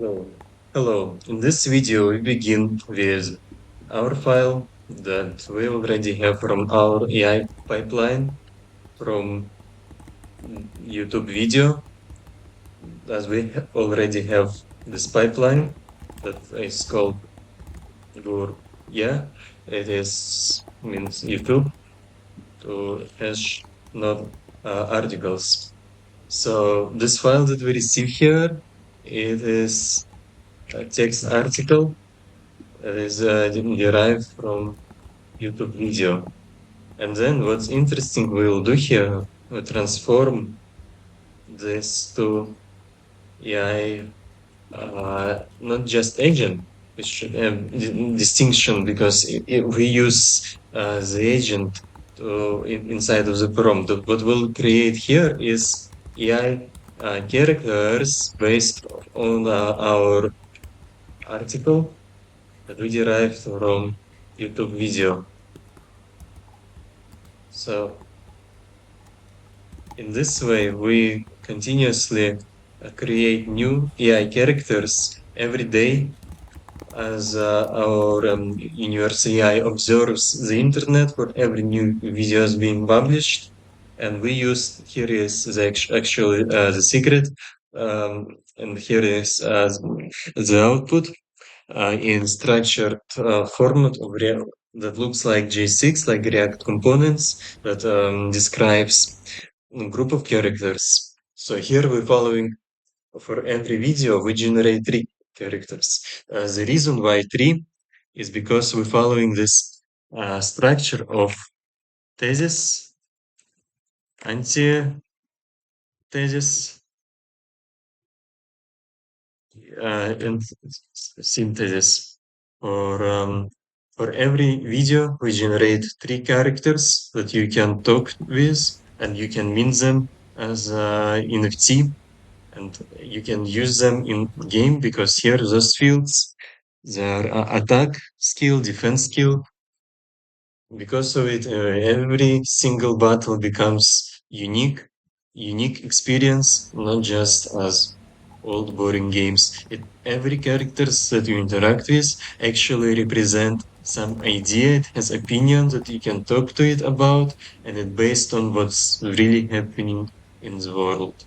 So, hello. In this video, we begin with our file that we already have from our AI pipeline from YouTube video, as we already have this pipeline that is called Gur. Yeah, it is means YouTube to hash not articles. So this file that we receive here, it is a text article. It is derived from YouTube video. And then what's interesting we'll do here, we transform this to AI, not just agent, which should have distinction because if we use the agent inside of the prompt. What we'll create here is AI characters based on our article that we derived from YouTube video. So in this way, we continuously create new AI characters every day as our universe AI observes the internet for every new videos being published. And we use here is actually the secret, and here is the output in structured format of that looks like J6, like React components that describes a group of characters. So here we're following for every video, we generate three characters. The reason why three is because we're following this structure of thesis, antithesis, and synthesis. For every video, we generate three characters that you can talk with, and you can mint them as NFT, and you can use them in game because here those fields, their attack skill, defense skill. Because of it, every single battle becomes unique experience, not just as old boring games. Every characters that you interact with actually represent some idea. It has opinion that you can talk to it about, and it's based on what's really happening in the world.